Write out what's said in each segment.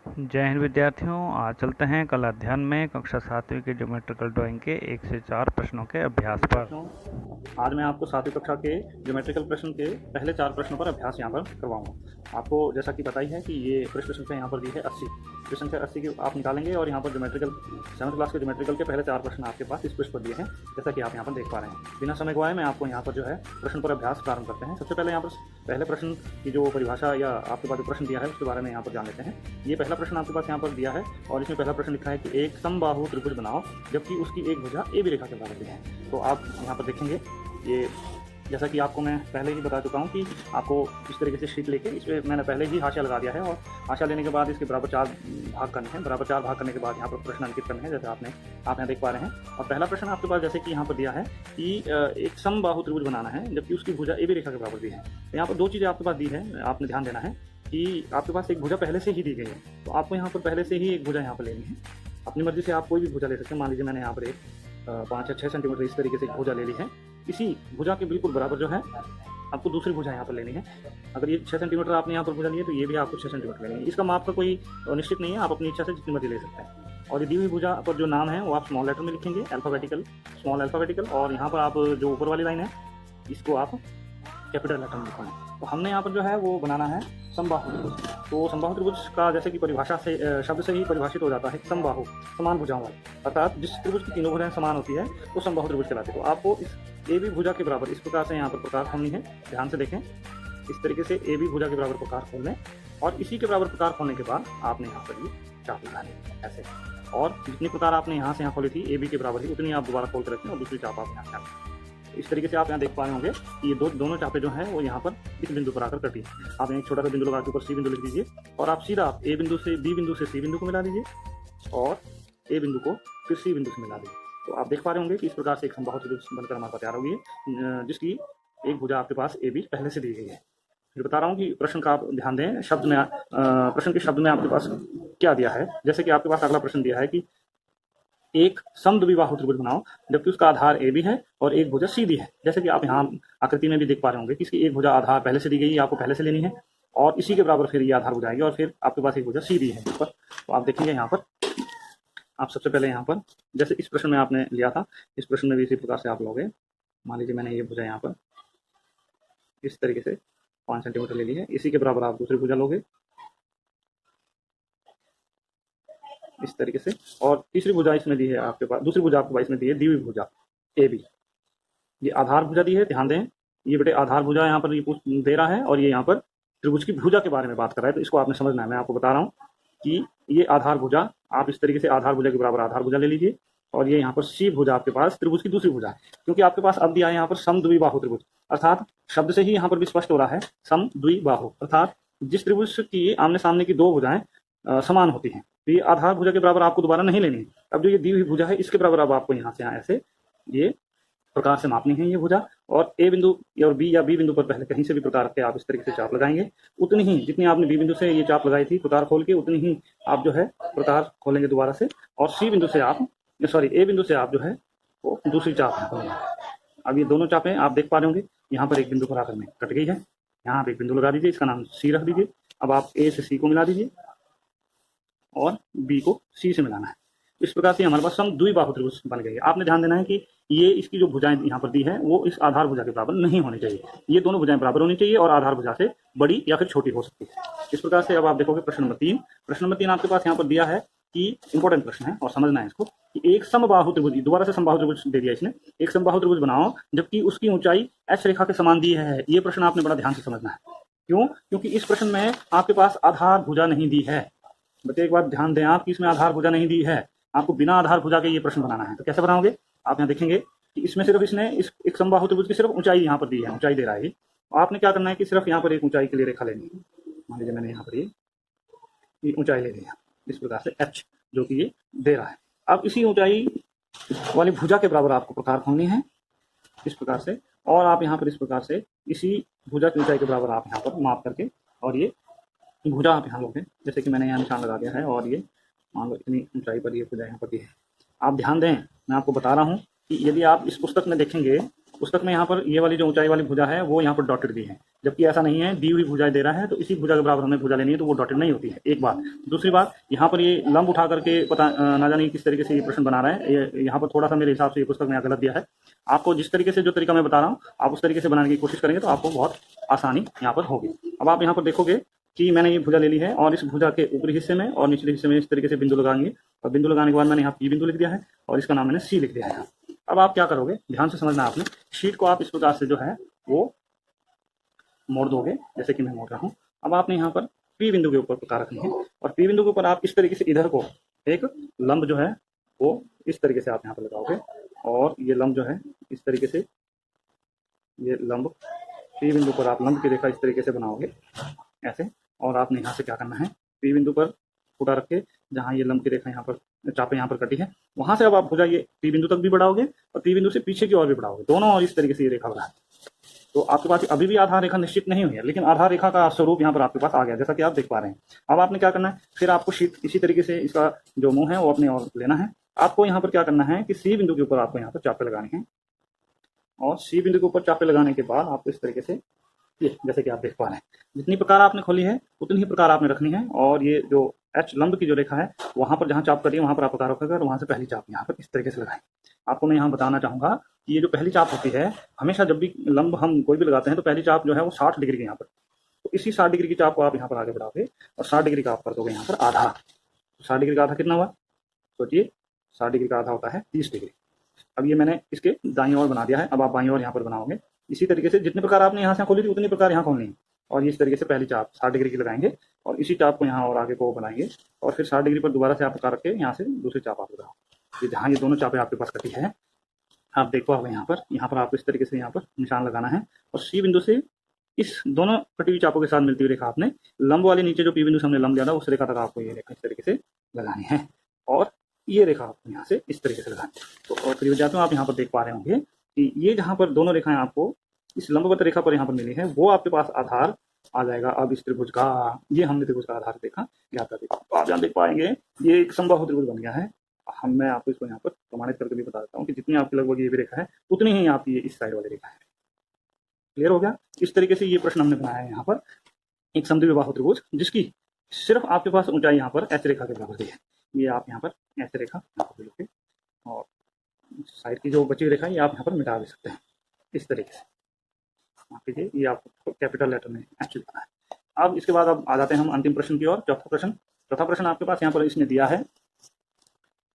जय हिंद विद्यार्थियों। आज चलते हैं कल अध्ययन में कक्षा 7वीं के ज्योमेट्रिकल ड्राइंग के 1 से 4 प्रश्नों के अभ्यास पर। आज मैं आपको 7वीं कक्षा के ज्योमेट्रिकल प्रश्न के पहले 4 प्रश्नों पर अभ्यास यहाँ पर करवाऊंगा। आपको जैसा कि पता ही है कि ये प्रश्न संख्या यहाँ पर दी है 80। प्रश्न संख्या 80 की आप निकालेंगे और यहाँ पर ज्योमेट्रिकल 7th क्लास के ज्योमेट्रिकल के पहले 4 प्रश्न आपके पास इस पृष्ठ पर दिए हैं, जैसा कि आप यहाँ पर देख पा रहे हैं। बिना समय गवाए मैं आपको यहाँ पर जो है प्रश्न पर अभ्यास प्रारंभ करते हैं। सबसे पहले यहाँ पर पहले प्रश्न की जो परिभाषा या आपके पास जो प्रश्न दिया है उसके बारे में यहाँ पर जान लेते हैं। ये पहला प्रश्न आपके पास यहाँ पर दिया है और इसमें पहला प्रश्न लिखा है कि एक समबाहु त्रिभुज बनाओ जबकि उसकी एक भुजा ए बी रेखा के बराबर है। तो आप यहाँ पर देखेंगे ये जैसा कि आपको मैं पहले ही बता चुका हूँ कि आपको इस तरीके से शीट लेके इसमें मैंने पहले ही हाशिया लगा दिया है और हाशिया लेने के बाद इसके बराबर 4 भाग करने हैं। बराबर 4 भाग करने के बाद यहाँ पर प्रश्न अंकित करने हैं, जैसे आप यहाँ देख पा रहे हैं। और पहला प्रश्न आपके पास जैसे कि यहाँ पर दिया है कि एक समबाहु त्रिभुज बनाना है जबकि उसकी भुजा ए बी रेखा के बराबर भी है। तो यहाँ पर 2 चीज़ें आपके पास दी है, आपने ध्यान देना है कि आपके पास एक भुजा पहले से ही दी गई है, तो आपको यहाँ पर पहले से ही एक भुजा यहाँ पर लेनी है। अपनी मर्जी से आप कोई भी भुजा ले सकते हैं। मान लीजिए मैंने यहाँ पर एक 5 या 6 सेंटीमीटर इस तरीके से भुजा ले ली है। इसी भुजा के बिल्कुल बराबर जो है आपको दूसरी भुजा यहाँ पर लेनी है। अगर ये 6 सेंटीमीटर आपने यहाँ पर भुजा ली है तो ये भी आपको 6 सेंटीमीटर लेनी है। इसका माप का कोई निश्चित नहीं है, आप अपनी इच्छा से जितनी मर्जी ले सकते हैं। और ये दी हुई भुजा पर जो नाम है वो आप स्मॉल लेटर में लिखेंगे, अल्फ़ाबेटिकल, स्मॉल अल्फ़ाबेटिकल। और यहाँ पर आप जो ऊपर वाली लाइन है इसको आप कैपिटल लेटर में लिखेंगे। तो हमने यहाँ पर जो है वो बनाना है समबाहु त्रिभुज। तो समबाहु त्रिभुज का जैसे कि परिभाषा से शब्द से ही परिभाषित हो जाता है समबाहु, समान भुजाओं वाला। अर्थात जिस त्रिभुज की तीनों भुजाएं समान होती है वो समबाहु त्रिभुज कहलाते हैं। तो आपको इस ए बी भुजा के बराबर इस प्रकार से यहाँ पर प्रकार खोलनी है। ध्यान से देखें, इस तरीके से ए बी भुजा के बराबर प्रकार खोल लें और इसी के बराबर प्रकार खोलने के बाद आपने यहाँ पर ये चाप लगानी है ऐसे। और जितनी प्रकार आपने यहाँ से यहाँ खोली थी ए बी के बराबर ही उतनी आप दोबारा खोल कर रखें और दूसरी चाप आप यहाँ से। इस तरीके से आप यहाँ देख पा रहे होंगे कि ये दोनों चापें जो हैं वो यहाँ पर इस बिंदु पर आकर कटी है। आप एक छोटा सा बिंदु लगा के ऊपर सी बिंदु लिख दीजिए और आप सीधा ए बिंदु से बी बिंदु से सी बिंदु को मिला दीजिए और ए बिंदु को फिर सी बिंदु से मिला दीजिए। तो आप देख पा रहे होंगे कि इस प्रकार से एक समबाहु त्रिभुज बनकर हमारे पास तैयार होगी है, जिसकी एक भुजा आपके पास ए बी पहले से दी गई है। फिर बता रहा हूँ कि प्रश्न का आप ध्यान दें, शब्द में प्रश्न के शब्द में आपके पास क्या दिया है। जैसे कि आपके पास अगला प्रश्न दिया है कि एक समद्विबाहु त्रिभुज बनाओ जबकि उसका आधार ए बी है और एक भुजा सीधी है। जैसे कि आप यहाँ आकृति में भी देख पा रहे होंगे कि इसकी एक भुजा आधार पहले से दी गई है, आपको पहले से लेनी है और इसी के बराबर फिर ये आधार हो जाएगी और फिर आपके पास एक भुजा सीधी है इस पर। तो आप देखेंगे यहाँ पर आप सबसे पहले यहाँ पर जैसे इस प्रश्न में आपने लिया था, इस प्रश्न में भी इसी प्रकार से आप लोगे। मान लीजिए मैंने ये भुजा यहाँ पर इस तरीके से 5 सेंटीमीटर ले ली है, इसी के बराबर आप दूसरी भुजा लोगे इस तरीके से। और तीसरी भुजा इसमें दी है आपके पास, दूसरी भुजा आपके पास इसमें दी है दी हुई भुजा ए बी। ये आधार भुजा दी है, ध्यान दें। ये बेटे आधार भुजा यहाँ पर ये दे रहा है और ये यहाँ पर त्रिभुज की भुजा के बारे में बात कर रहा है, तो इसको आपने समझना है। मैं आपको बता रहा हूँ कि ये आधार भुजा आप इस तरीके से आधार भुजा के बराबर आधार भुजा ले लीजिए और ये यहाँ पर सी भुजा आपके पास त्रिभुज की दूसरी भुजा है। क्योंकि आपके पास अब दिया है यहाँ पर समद्विबाहु त्रिभुज, अर्थात शब्द से ही यहाँ पर भी स्पष्ट हो रहा है समद्विबाहु, अर्थात जिस त्रिभुज की आमने सामने की 2 भुजाएं समान होती हैं। तो ये आधार भुजा के बराबर आपको दोबारा नहीं लेनी है। अब जो ये दी हुई भुजा है इसके बराबर अब आपको यहाँ से यहाँ ऐसे ये प्रकार से मापनी है ये भुजा। और ए बिंदु और बी या बी बिंदु पर पहले कहीं से भी प्रकार के आप इस तरीके से चाप लगाएंगे, उतनी ही जितनी आपने बी बिंदु से ये चाप लगाई थी प्रकार खोल के उतनी ही आप जो है प्रकार खोलेंगे दोबारा से और सी बिंदु से आप ए बिंदु से आप जो है वो दूसरी चाप खोलेंगे। अब ये दोनों चापें आप देख पा रहे होंगे यहाँ पर एक बिंदु पर आकर में कट गई है। यहाँ आप एक बिंदु लगा दीजिए, इसका नाम सी रख दीजिए। अब आप ए से सी को मिला दीजिए और बी को सी से मिलाना है। इस प्रकार से हमारे पास समद्विबाहु त्रिभुज बन गई है। आपने ध्यान देना है कि ये इसकी जो भुजाएं यहाँ पर दी है वो इस आधार भुजा के बराबर नहीं होनी चाहिए। ये दोनों भुजाएं बराबर होनी चाहिए और आधार भुजा से बड़ी या फिर छोटी हो सकती है। इस प्रकार से अब आप देखोगे प्रश्न नंबर 3। प्रश्न नंबर 3 आपके पास यहाँ पर दिया है कि इंपॉर्टेंट प्रश्न है और समझना है इसको कि एक समबाहु त्रिभुज, दोबारा से समबाहु त्रिभुज दे दिया इसने, एक समबाहु त्रिभुज बनाओ जबकि उसकी ऊंचाई एच रेखा के समान दी है। ये प्रश्न आपने बड़ा ध्यान से समझना है। क्यों? क्योंकि इस प्रश्न में आपके पास आधार भुजा नहीं दी है। बच्चे एक बात ध्यान दें आप कि इसमें आधार भुजा नहीं दी है। आपको बिना आधार भुजा के ये प्रश्न बनाना है। तो कैसे बनाओगे? आप यहाँ देखेंगे कि इसमें सिर्फ इसने इस एक समबाहु त्रिभुज की सिर्फ ऊंचाई यहाँ पर दी है, ऊंचाई दे रहा है। आपने क्या करना है कि सिर्फ यहाँ पर एक ऊंचाई के लिए रेखा लेनी है। मान लीजिए मैंने यहाँ पर ये ऊंचाई ले लिया इस प्रकार से एच जो कि ये दे रहा है। अब इसी ऊंचाई वाली भुजा के बराबर आपको प्रकार खोलनी है इस प्रकार से और आप यहाँ पर इस प्रकार से इसी भुजा की ऊंचाई के बराबर आप यहाँ पर माप करके और ये भुजा आप यहाँ लोगे। जैसे कि मैंने यहाँ निशान लगा दिया है और ये मान लो इतनी ऊंचाई पर ये भुजा यहाँ पर दी है। आप ध्यान दें, मैं आपको बता रहा हूँ कि यदि आप इस पुस्तक में देखेंगे पुस्तक में यहाँ पर ये वाली जो ऊंचाई वाली भुजा है वो यहाँ पर डॉटेड दी है, जबकि ऐसा नहीं है, दी हुई भुजा दे रहा है तो इसी भुजा के बराबर हमें भुजा लेनी है, तो वो डॉटेड नहीं होती है। एक बात। दूसरी बात, यहाँ पर ये लंब उठा करके पता ना जाने किस तरीके से ये प्रश्न बना रहा है, ये यहाँ पर थोड़ा सा मेरे हिसाब से ये पुस्तक में यहाँ गलत दिया है। आपको जिस तरीके से जो तरीका मैं बता रहा हूँ आप उस तरीके से बनाने की कोशिश करेंगे तो आपको बहुत आसानी यहाँ पर होगी। अब आप यहाँ पर देखोगे कि मैंने ये भुजा ले ली है और इस भुजा के ऊपरी हिस्से में और निचले हिस्से में इस तरीके से बिंदु लगाएंगे, और बिंदु लगाने के बाद मैंने यहाँ पी बिंदु लिख दिया है और इसका नाम मैंने सी लिख दिया है। अब आप क्या करोगे, ध्यान से समझना आपने, शीट को आप इस प्रकार से जो है वो मोड़ दोगे, जैसे कि मैं मोड़ रहा हूँ। अब आपने यहाँ पर पी बिंदु के ऊपर प्रकार रखनी है और पी बिंदु के ऊपर आप इस तरीके से इधर को एक लंब जो है वो इस तरीके से आप यहाँ पर लगाओगे, और ये लंब जो है इस तरीके से, ये लंब पी बिंदु पर आप लंब की रेखा इस तरीके से बनाओगे ऐसे, और आपने यहाँ से क्या करना है, पी बिंदु पर फूटा रख के जहाँ ये लंब की रेखा यहाँ पर चापे यहाँ पर कटी है, वहां से अब आप भुजा ये पी बिंदु तक भी बढ़ाओगे और पी बिंदु से पीछे की ओर भी बढ़ाओगे, दोनों और इस तरीके से ये रेखा बढ़ा। तो आपके पास अभी भी आधार रेखा निश्चित नहीं हुई है, लेकिन आधार रेखा का स्वरूप यहाँ पर आपके पास आ गया, जैसा कि आप देख पा रहे हैं। अब आपने क्या करना है, फिर आपको शीट इसी तरीके से इसका जो मुंह है वो अपने ओर लेना है। आपको यहाँ पर क्या करना है कि सी बिंदु के ऊपर आपको यहाँ पर चापे लगाने हैं, और सी बिंदु के ऊपर चापे लगाने के बाद आपको इस तरीके से ये जैसे कि आप देख पा रहे हैं, जितनी प्रकार आपने खोली है उतनी ही प्रकार आपने रखनी है, और ये जो एच लंब की जो रेखा है वहां पर जहां चाप कटी है वहां पर आप प्रकार रखोगे और वहां से पहली चाप यहाँ पर इस तरीके से लगाएं। आपको मैं यहाँ बताना चाहूंगा कि ये जो पहली चाप होती है, हमेशा जब भी लंब हम कोई भी लगाते हैं तो पहली चाप जो है वो 60 डिग्री की यहाँ पर, तो इसी 60 डिग्री की चाप को आप यहाँ पर आगे बढ़ाओगे और 60 डिग्री का आप कर दोगे यहाँ पर आधा। 60 डिग्री का आधा कितना हुआ, सोचिए, 60 डिग्री का आधा होता है 30 डिग्री। अब ये मैंने इसके दाईं ओर बना दिया है, अब आप बाईं ओर यहाँ पर बनाओगे। इसी तरीके से जितने प्रकार आपने यहाँ से खोली थी उतनी प्रकार यहाँ खोलनी है, और ये इस तरीके से पहली चाप 60 डिग्री की लगाएंगे और इसी चाप को यहाँ और आगे को बनाएंगे, और फिर 60 डिग्री पर दोबारा से आप प्रकार रख के यहाँ से दूसरी चाप आप लगाओ। ये जहाँ ये दोनों चापें आपके पास कटी है आप देख पाओगे यहाँ पर आपको इस तरीके से यहाँ पर निशान लगाना है, और सी बिंदु से इस दोनों कटी हुई चापों के साथ मिलती हुई रेखा आपने लंब वाले नीचे जो पी बिंदु से हमने लंब दिया था उस रेखा तक आपको ये रेखा इस तरीके से लगानी है, और ये रेखा आपको यहाँ से इस तरीके से लगानी है। तो और फिर जाते हो आप यहाँ पर देख पा रहे होंगे कि ये जहाँ पर दोनों रेखाएं आपको इस लंबवत रेखा पर यहाँ पर मिली है वो आपके पास आधार आ जाएगा। अब इस त्रिभुज का, ये हमने त्रिभुज का आधार देखा, ज्ञात कर देखा, तो आप यहाँ देख पाएंगे ये एक समबाहु त्रिभुज बन गया है। मैं आपको इसको यहाँ पर प्रमाणित करके भी बता देता हूँ कि जितनी आपकी लगभग ये भी रेखा है उतनी ही आपकी ये इस साइड वाली रेखा है। क्लियर हो गया। इस तरीके से ये प्रश्न हमने बनाया है यहाँ पर एक समद्विबाहु त्रिभुज जिसकी सिर्फ आपके पास ऊंचाई यहाँ पर एच रेखा के बराबर दी है। ये आप यहाँ पर एच रेखा यहाँ पर लिखिए, और साइड की जो बची रेखा ये आप यहाँ पर मिटा भी सकते हैं इस तरीके से। माफ कीजिए, ये आपको कैपिटल लेटर में एच लिखना है। अब इसके बाद अब आ जाते हैं हम अंतिम प्रश्न की ओर। चौथा प्रश्न आपके पास यहाँ पर इसने दिया है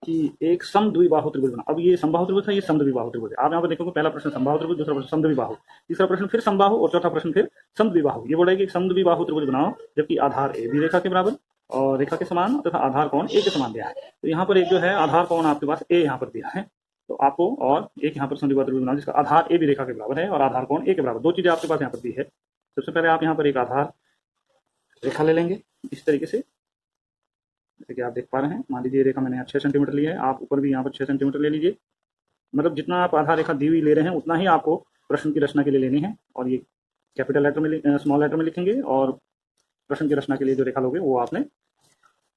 कि एक समद्विबाहु त्रिभुज बना। अब ये समबाहु त्रिभुज है, ये समद्विबाहु त्रिभुज है। आप यहाँ पर देखोगे पहला प्रश्न समबाहु त्रिभुज, दूसरा प्रश्न समद्विबाहु, तीसरा प्रश्न फिर समबाहु और चौथा प्रश्न फिर समद्विबाहु। ये बोला है कि समद्विबाहु त्रिभुज बनाओ जबकि आधार ए बी रेखा के बराबर और रेखा के समान तथा आधार कोण ए के समान दिया है। तो यहाँ पर एक जो है आधार कोण आपके पास ए यहाँ पर दिया है, तो आपको और एक यहाँ पर समद्विबाहु त्रिभुज बनाओ जिसका आधार ए बी रेखा के बराबर है और आधार कोण ए के बराबर। दो चीजें आपके पास यहाँ पर दी है। सबसे पहले आप यहाँ पर एक आधार रेखा ले लेंगे इस तरीके से, जैसे कि आप देख पा रहे हैं। मान लीजिए रेखा मैंने यहाँ 6 सेंटीमीटर ली है, आप ऊपर भी यहाँ पर 6 सेंटीमीटर ले लीजिए। मतलब जितना आप आधार रेखा दी हुई ले रहे हैं उतना ही आपको प्रश्न की रचना के लिए लेनी है, और ये कैपिटल लेटर में स्मॉल लेटर में लिखेंगे, और प्रश्न की रचना के लिए जो रेखा लोगे वो आपने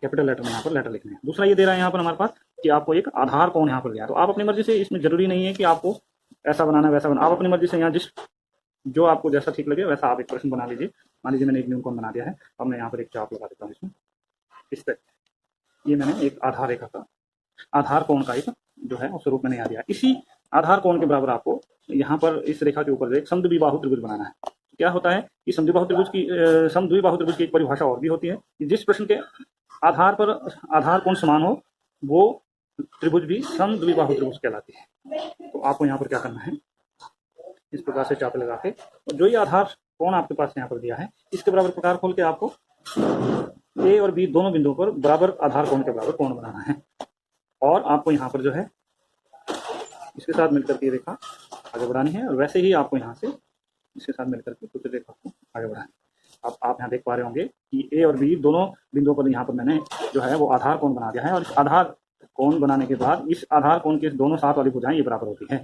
कैपिटल लेटर में यहाँ पर लेटर लिखने हैं। दूसरा ये दे रहा है यहाँ पर हमारे पास कि आपको एक आधार कोण यहाँ पर दिया, तो आप अपनी मर्जी से, इसमें जरूरी नहीं है कि आपको ऐसा बनाना वैसा बनाना, आप अपनी मर्जी से यहाँ जिस जो आपको जैसा ठीक लगे वैसा आप एक प्रश्न बना लीजिए। मान लीजिए मैंने एक न्यून कोण बना दिया है, अब मैं यहाँ पर एक चाप लगा देता हूँ इसमें इस तरह। ये मैंने एक आधार रेखा का आधार कोण का एक जो है उस रूप में यहाँ दिया। इसी आधार कोण के बराबर आपको यहाँ पर इस रेखा के ऊपर एक समद्विबाहु त्रिभुज बनाना है। क्या होता है कि समद्विबाहु त्रिभुज की एक परिभाषा और भी होती है कि जिस प्रश्न के आधार पर आधार कोण समान हो वो त्रिभुज भी समद्विबाहु त्रिभुज कहलाती है। तो आपको यहाँ पर क्या करना है, इस प्रकार से चाप लगा के, और जो ये आधार कोण आपके पास यहाँ पर दिया है इसके बराबर प्रकार खोल के आपको ए और बी दोनों बिंदुओं पर बराबर आधार कोण के बराबर कोण बनाना है, और आपको यहाँ पर जो है इसके साथ मिलकर के रेखा आगे बढ़ानी है, और वैसे ही आपको यहाँ से इसके साथ मिलकर के दूसरी रेखा को आगे बढ़ानी है। अब आप यहाँ देख पा रहे होंगे कि ए और बी दोनों बिंदुओं पर यहाँ पर मैंने जो है वो आधार कोण बना दिया है, और इस आधार कोण बनाने के बाद इस आधार कोण के दोनों साथ वाली भुजाएं ये बराबर होती है।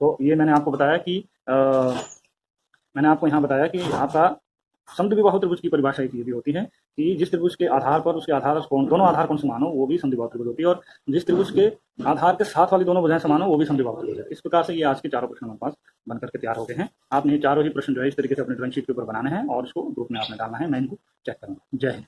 तो ये मैंने आपको बताया कि मैंने आपको यहाँ बताया कि आपका समद्विबाहु त्रिभुज की परिभाषा एक ये भी होती है कि जिस त्रिभुज के आधार पर उसके आधार कोण दोनों आधार कोण समान हो वो भी समद्विबाहु त्रिभुज होती है, और जिस त्रिभुज के आधार के साथ वाली दोनों भुजाएं समान हो वो भी समद्विबाहु त्रिभुज है। इस प्रकार से ये आज के चारों प्रश्न हमारे पास बन करके तैयार हो गए हैं। आपने ये चारों ही प्रश्न जो है इस तरीके से अपने ड्राइंग शीट के ऊपर बनाने हैं और इसको ग्रुप में आपने डालना है। मैं इनको चेक करूँगा। जय हिंद।